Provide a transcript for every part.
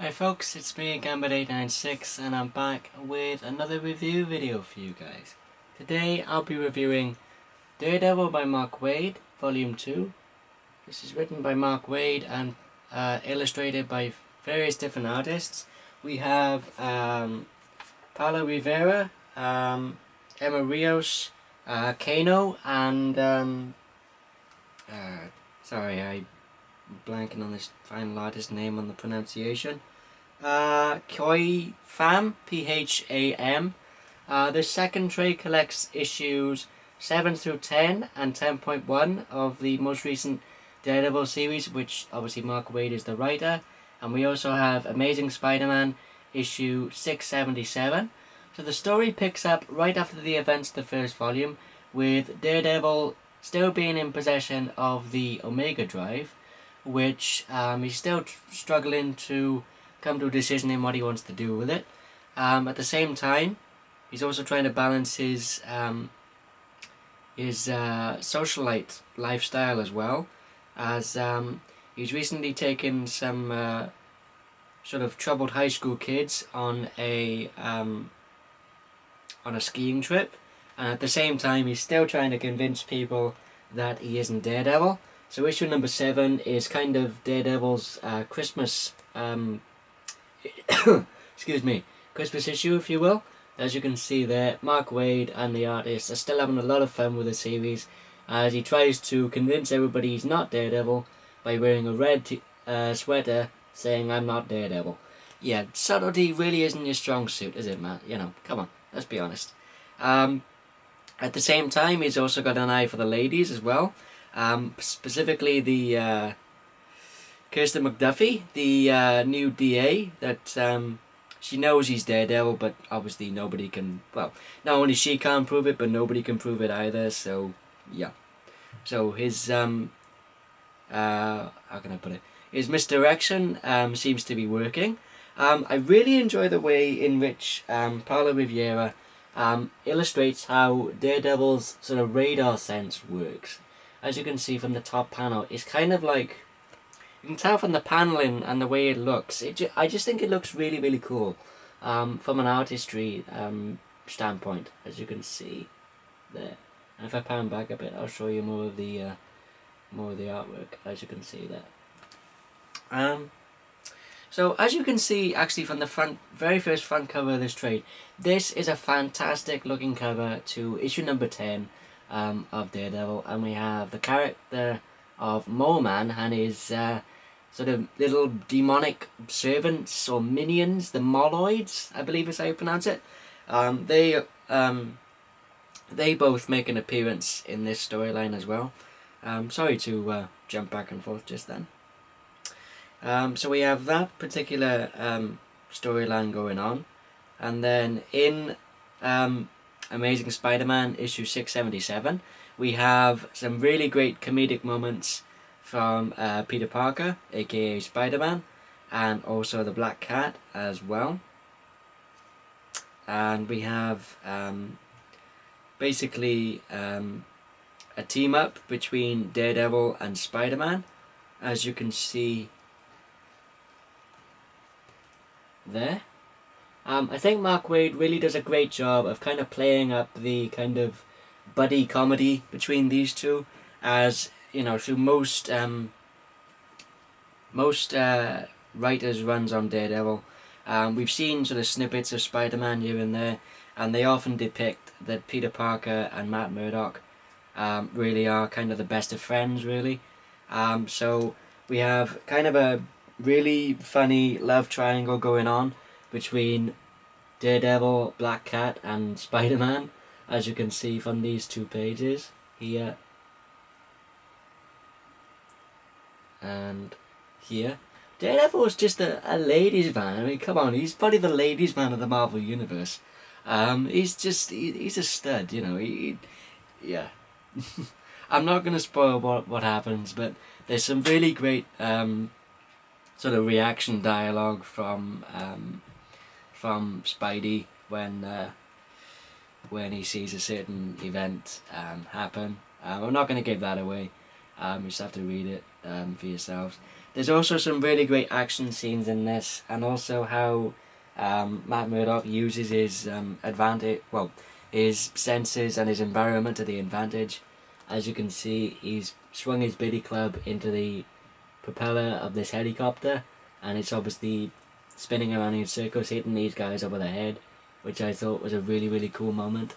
Hi folks, it's me Gambit896 and I'm back with another review video for you guys. Today I'll be reviewing Daredevil by Mark Waid Volume 2. This is written by Mark Waid and illustrated by various different artists. We have Paolo Rivera, Emma Rios, Kano, and sorry, I'm blanking on this final artist name on the pronunciation. Khoi Pham, P-H-A-M. The second trade collects issues 7 through 10 and 10.1 of the most recent Daredevil series, which obviously Mark Waid is the writer. And we also have Amazing Spider-Man issue 677. So the story picks up right after the events of the first volume, with Daredevil still being in possession of the Omega Drive, which he's still struggling to come to a decision in what he wants to do with it. At the same time, he's also trying to balance his socialite lifestyle as well, as he's recently taken some sort of troubled high school kids on a skiing trip, and at the same time he's still trying to convince people that he isn't Daredevil. So issue number 7 is kind of Daredevil's Christmas, excuse me, Christmas issue, if you will. As you can see there, Mark Waid and the artist are still having a lot of fun with the series, as he tries to convince everybody he's not Daredevil by wearing a red sweater saying, "I'm not Daredevil." Yeah, subtlety really isn't your strong suit, is it, man? You know, come on, let's be honest. At the same time, he's also got an eye for the ladies as well. Specifically the Kirsten McDuffie, the new DA, that she knows he's Daredevil, but obviously nobody can, well, not only she can't prove it, but nobody can prove it either, so yeah. So his, how can I put it, his misdirection seems to be working. I really enjoy the way in which Paolo Rivera illustrates how Daredevil's sort of radar sense works. As you can see from the top panel, it's kind of like, you can tell from the paneling and the way it looks. I just think it looks really, really cool from an artistry standpoint, as you can see there. And if I pan back a bit, I'll show you more of the artwork, as you can see there. So as you can see, actually from the very first front cover of this trade, this is a fantastic looking cover to issue number 10. Of Daredevil, and we have the character of Mole Man and his sort of little demonic servants or minions, the Moloids, I believe is how you pronounce it. They both make an appearance in this storyline as well. Sorry to jump back and forth just then. So we have that particular storyline going on, and then in Amazing Spider-Man issue 677, we have some really great comedic moments from Peter Parker, aka Spider-Man, and also the Black Cat as well. And we have basically a team up between Daredevil and Spider-Man, as you can see there. I think Mark Waid really does a great job of kind of playing up the kind of buddy comedy between these two, as you know, through most writers' runs on Daredevil, we've seen sort of snippets of Spider-Man here and there, and they often depict that Peter Parker and Matt Murdock really are kind of the best of friends, really. So we have kind of a really funny love triangle going on between Daredevil, Black Cat, and Spider-Man, as you can see from these two pages here and here. Daredevil is just a ladies' man. I mean, come on, he's probably the ladies' man of the Marvel Universe. He's a stud, you know. Yeah. I'm not going to spoil what happens, but there's some really great sort of reaction dialogue from Spidey when he sees a certain event happen. I'm not going to give that away. You just have to read it for yourselves. There's also some really great action scenes in this, and also how Matt Murdock uses his advantage, well, his senses and his environment to the advantage. As you can see, he's swung his billy club into the propeller of this helicopter, and it's obviously spinning around in circles, hitting these guys over the head, which I thought was a really, really cool moment.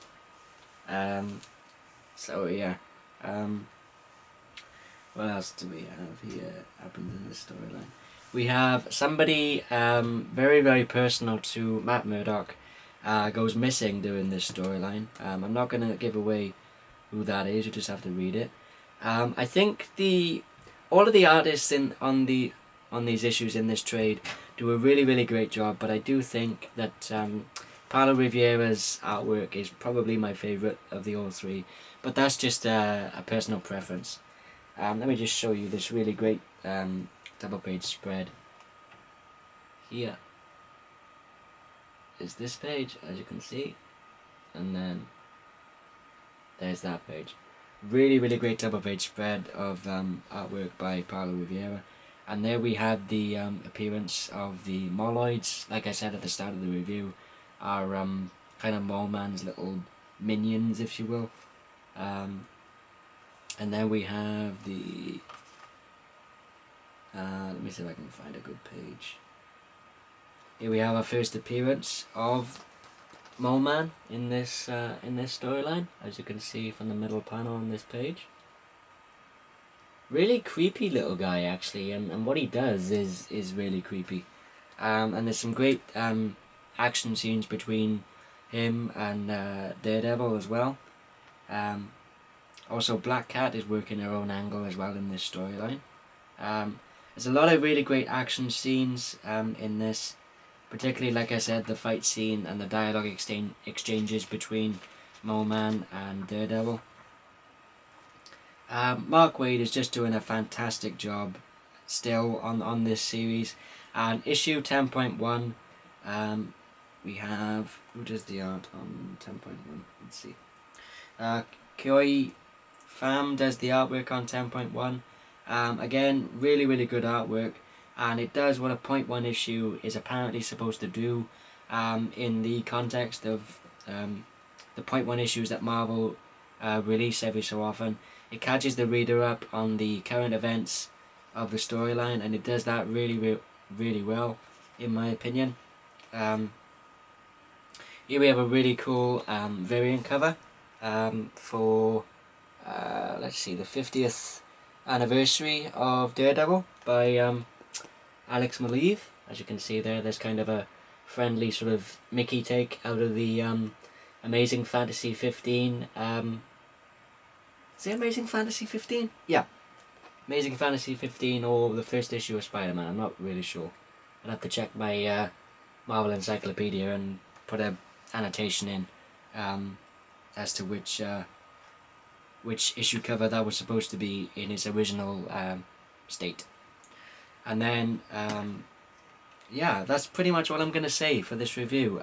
So yeah, what else do we have here happens in this storyline? We have somebody very, very personal to Matt Murdock goes missing during this storyline. I'm not going to give away who that is, you just have to read it. I think all of the artists on these issues in this trade do a really, really great job, but I do think that Paolo Rivera's artwork is probably my favourite of the all three, but that's just a personal preference. Let me just show you this really great double page spread. Here is this page, as you can see, and then there's that page. Really, really great double page spread of artwork by Paolo Rivera. And there we had the appearance of the Moloids, like I said at the start of the review, are kind of Mole Man's little minions, if you will. And then we have the... let me see if I can find a good page. Here we have our first appearance of Mole Man in this storyline, as you can see from the middle panel on this page. Really creepy little guy, actually, and what he does is really creepy. And there's some great action scenes between him and Daredevil as well. Also, Black Cat is working her own angle as well in this storyline. There's a lot of really great action scenes in this, particularly, like I said, the fight scene and the dialogue exchanges between Mole Man and Daredevil. Mark Waid is just doing a fantastic job still on this series. And issue 10.1, we have, who does the art on 10.1? Let's see. Khoi Pham does the artwork on 10.1. Again, really, really good artwork, and it does what a 0.1 issue is apparently supposed to do in the context of the 0.1 issues that Marvel release every so often. It catches the reader up on the current events of the storyline, and it does that really, really well, in my opinion. Here we have a really cool variant cover for, let's see, the 50th anniversary of Daredevil by Alex Maleev. As you can see there, there's kind of a friendly sort of Mickey take out of the Amazing Fantasy 15. Is it Amazing Fantasy 15? Yeah. Amazing Fantasy 15 or the first issue of Spider-Man, I'm not really sure. I'll have to check my Marvel Encyclopedia and put an annotation in as to which issue cover that was supposed to be in its original state. And then, yeah, that's pretty much all I'm going to say for this review.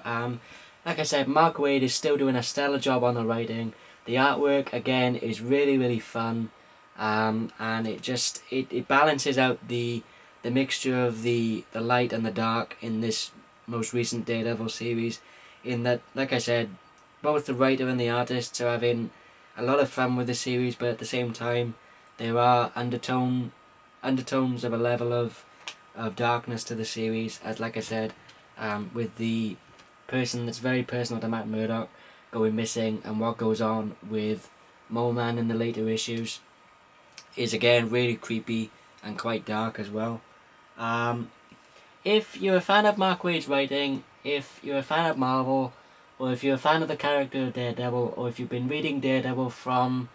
Like I said, Mark Waid is still doing a stellar job on the writing. The artwork, again, is really, really fun. And it balances out the mixture of the light and the dark in this most recent Daredevil series. In that, like I said, both the writer and the artists are having a lot of fun with the series, but at the same time, there are undertones of a level of darkness to the series, as like I said, with the person that's very personal to Matt Murdock going missing, and what goes on with Mole Man in the later issues is again really creepy and quite dark as well. If you're a fan of Mark Waid's writing, if you're a fan of Marvel, or if you're a fan of the character of Daredevil, or if you've been reading Daredevil from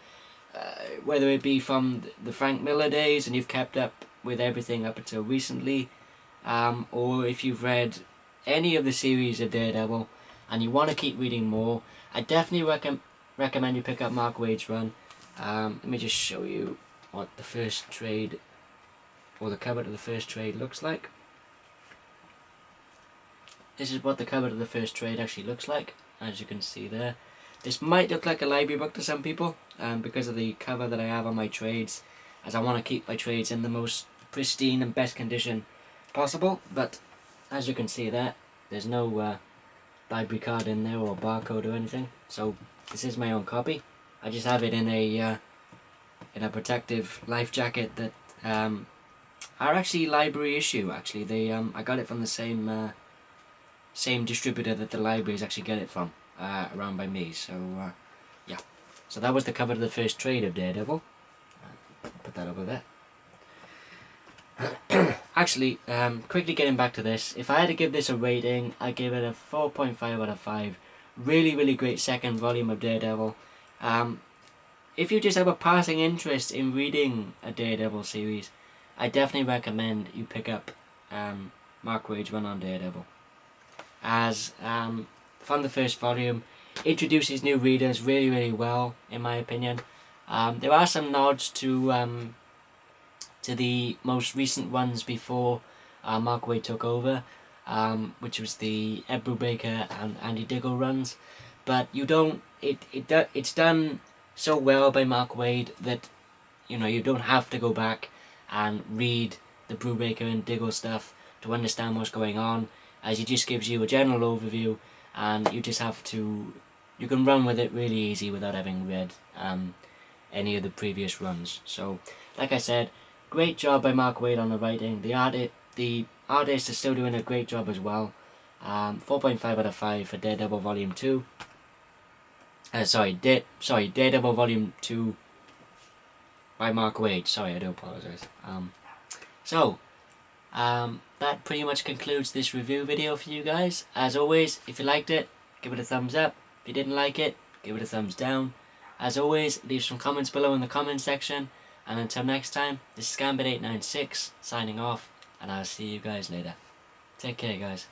whether it be from the Frank Miller days and you've kept up with everything up until recently, or if you've read any of the series of Daredevil and you want to keep reading more, I definitely recommend you pick up Mark Waid's run. Let me just show you what the first trade, or the cover to the first trade, looks like. This is what the cover to the first trade actually looks like, as you can see there. This might look like a library book to some people, because of the cover that I have on my trades, as I want to keep my trades in the most pristine and best condition possible, but as you can see there, there's no library card in there or barcode or anything, so this is my own copy. I just have it in a protective life jacket that are actually library issue. Actually, they I got it from the same distributor that the libraries actually get it from, around by me. So yeah, so that was the cover of the first trade of Daredevil. Put that over there. Actually, quickly getting back to this, if I had to give this a rating, I'd give it a 4.5 out of 5. Really, really great second volume of Daredevil. If you just have a passing interest in reading a Daredevil series, I definitely recommend you pick up Mark Waid's run on Daredevil. As from the first volume, introduces new readers really, really well, in my opinion. There are some nods to the most recent runs before Mark Waid took over, which was the Ed Brubaker and Andy Diggle runs, but you don't. It's done so well by Mark Waid that you don't have to go back and read the Brubaker and Diggle stuff to understand what's going on, as he just gives you a general overview, and you just have to. You can run with it really easy without having read any of the previous runs. So, like I said, great job by Mark Waid on the writing. The artist is still doing a great job as well. 4.5 out of 5 for Daredevil Volume 2. Daredevil Volume 2 by Mark Waid. Sorry, I do apologise. That pretty much concludes this review video for you guys. As always, if you liked it, give it a thumbs up. If you didn't like it, give it a thumbs down. As always, leave some comments below in the comment section. And until next time, this is Gambit896 signing off, and I'll see you guys later. Take care, guys.